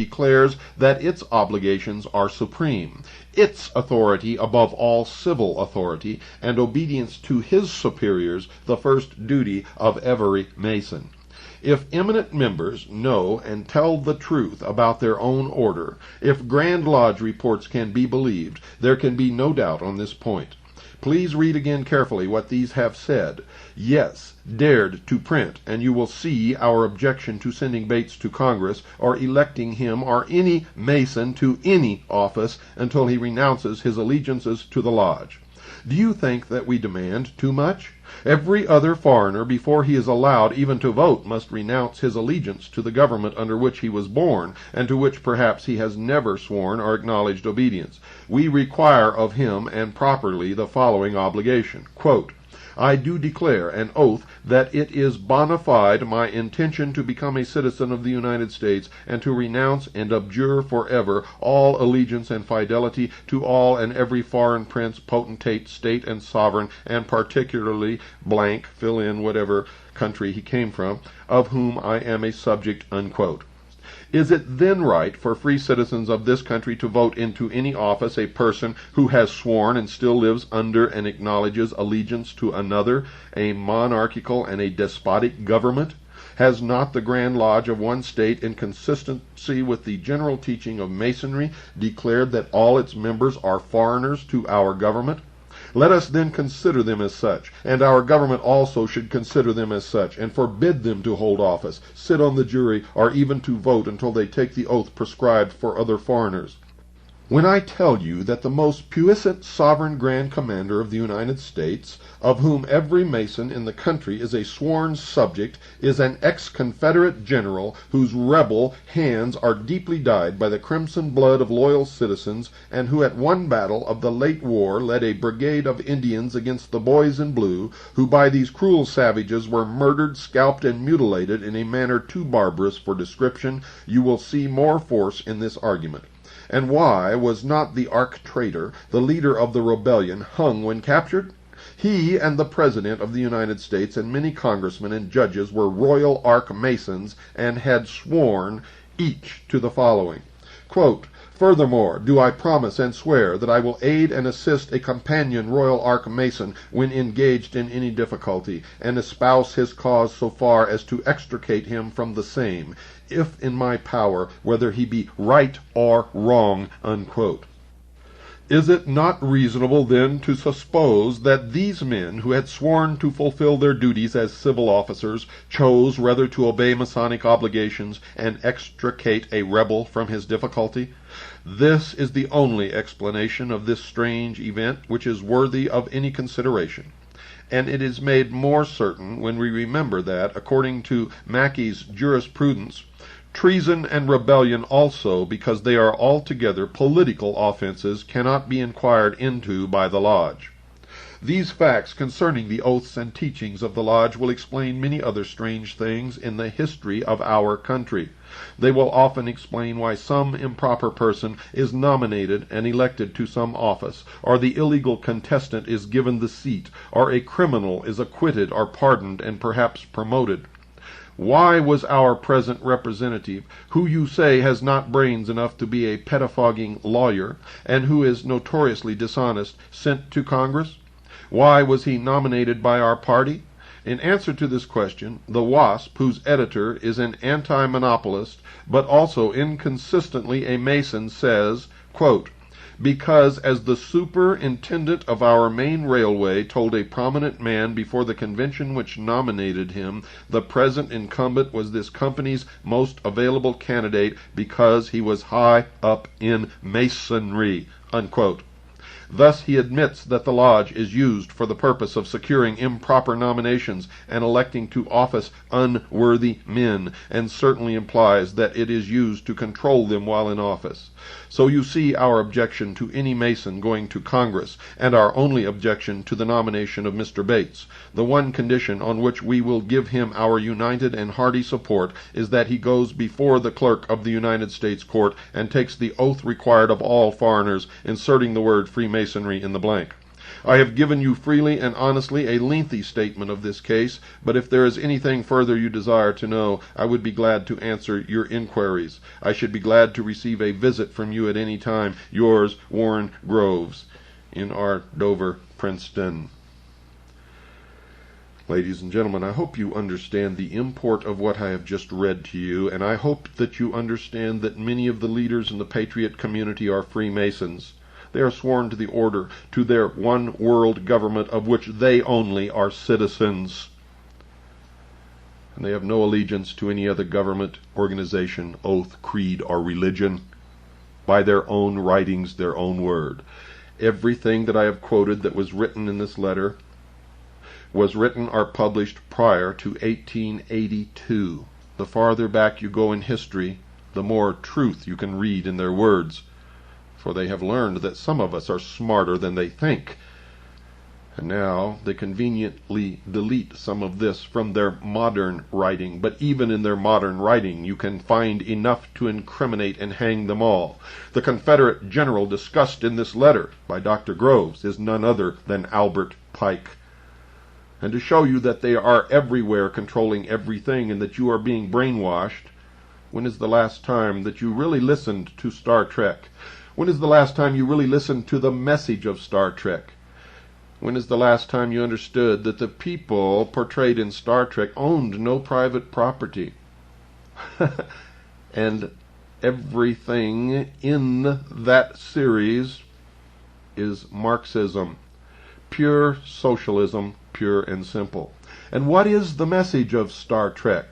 declares that its obligations are supreme, its authority above all civil authority, and obedience to his superiors the first duty of every Mason. If eminent members know and tell the truth about their own order, if Grand Lodge reports can be believed, there can be no doubt on this point. Please read again carefully what these have said. Yes, dared to print, and you will see our objection to sending Bates to Congress, or electing him or any Mason to any office until he renounces his allegiances to the Lodge. Do you think that we demand too much? Every other foreigner, before he is allowed even to vote, must renounce his allegiance to the government under which he was born, and to which perhaps he has never sworn or acknowledged obedience. We require of him, and properly, the following obligation. Quote, I do declare an oath that it is bona fide my intention to become a citizen of the United States, and to renounce and abjure forever all allegiance and fidelity to all and every foreign prince, potentate, state, and sovereign, and particularly blank, fill in whatever country he came from, of whom I am a subject, unquote. Is it then right for free citizens of this country to vote into any office a person who has sworn and still lives under and acknowledges allegiance to another, a monarchical and a despotic government? Has not the Grand Lodge of one state, in consistency with the general teaching of Masonry, declared that all its members are foreigners to our government? Let us then consider them as such, and our government also should consider them as such, and forbid them to hold office, sit on the jury, or even to vote until they take the oath prescribed for other foreigners. When I tell you that the most puissant sovereign Grand Commander of the United States, of whom every Mason in the country is a sworn subject, is an ex-Confederate general whose rebel hands are deeply dyed by the crimson blood of loyal citizens, and who at one battle of the late war led a brigade of Indians against the boys in blue, who by these cruel savages were murdered, scalped, and mutilated in a manner too barbarous for description, you will see more force in this argument. And why was not the arch-traitor, the leader of the rebellion, hung when captured? He and the President of the United States and many congressmen and judges were Royal Arch-Masons and had sworn each to the following. Quote, Furthermore, do I promise and swear that I will aid and assist a companion Royal Arch-Mason when engaged in any difficulty, and espouse his cause so far as to extricate him from the same, if in my power, whether he be right or wrong, unquote. Is it not reasonable, then, to suppose that these men, who had sworn to fulfill their duties as civil officers, chose rather to obey Masonic obligations and extricate a rebel from his difficulty? This is the only explanation of this strange event which is worthy of any consideration. And it is made more certain when we remember that, according to Mackey's jurisprudence, treason and rebellion also, because they are altogether political offenses, cannot be inquired into by the Lodge. These facts concerning the oaths and teachings of the Lodge will explain many other strange things in the history of our country. They will often explain why some improper person is nominated and elected to some office, or the illegal contestant is given the seat, or a criminal is acquitted or pardoned and perhaps promoted. Why was our present representative, who you say has not brains enough to be a pettifogging lawyer, and who is notoriously dishonest, sent to Congress? Why was he nominated by our party? In answer to this question, the WASP, whose editor is an anti-monopolist, but also inconsistently a Mason, says, quote, because as the superintendent of our main railway told a prominent man before the convention which nominated him, the present incumbent was this company's most available candidate because he was high up in Masonry, unquote. Thus he admits that the Lodge is used for the purpose of securing improper nominations and electing to office unworthy men, and certainly implies that it is used to control them while in office. So you see our objection to any Mason going to Congress, and our only objection to the nomination of Mr. Bates. The one condition on which we will give him our united and hearty support is that he goes before the clerk of the United States Court and takes the oath required of all foreigners, inserting the word Freemasonry in the blank. I have given you freely and honestly a lengthy statement of this case, but if there is anything further you desire to know, I would be glad to answer your inquiries. I should be glad to receive a visit from you at any time. Yours, Warren Groves, in our Dover, Princeton. Ladies and gentlemen, I hope you understand the import of what I have just read to you, and I hope that you understand that many of the leaders in the Patriot community are Freemasons. They are sworn to the order, to their one world government of which they only are citizens. And they have no allegiance to any other government, organization, oath, creed, or religion. By their own writings, their own word. Everything that I have quoted that was written in this letter was written or published prior to 1882. The farther back you go in history, the more truth you can read in their words, for they have learned that some of us are smarter than they think. And now they conveniently delete some of this from their modern writing, but even in their modern writing you can find enough to incriminate and hang them all. The Confederate general discussed in this letter by Dr. Groves is none other than Albert Pike. And to show you that they are everywhere controlling everything and that you are being brainwashed, when is the last time that you really listened to Star Trek? When is the last time you really listened to the message of Star Trek? When is the last time you understood that the people portrayed in Star Trek owned no private property? And everything in that series is Marxism, pure socialism, pure and simple. And what is the message of Star Trek?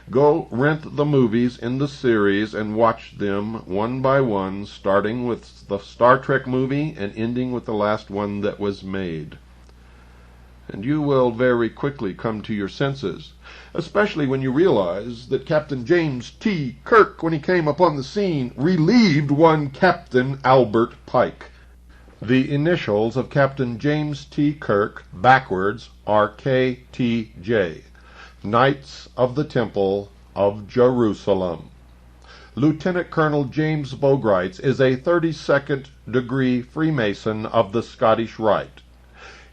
Go rent the movies in the series and watch them one by one, starting with the Star Trek movie and ending with the last one that was made. And you will very quickly come to your senses, especially when you realize that Captain James T. Kirk, when he came upon the scene, relieved one Captain Albert Pike. The initials of Captain James T. Kirk, backwards, are KTJ, Knights of the Temple of Jerusalem. Lieutenant Colonel James Bogrites is a 32nd degree Freemason of the Scottish Rite.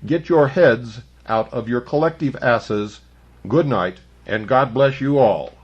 Get your heads out of your collective asses. Good night, and God bless you all.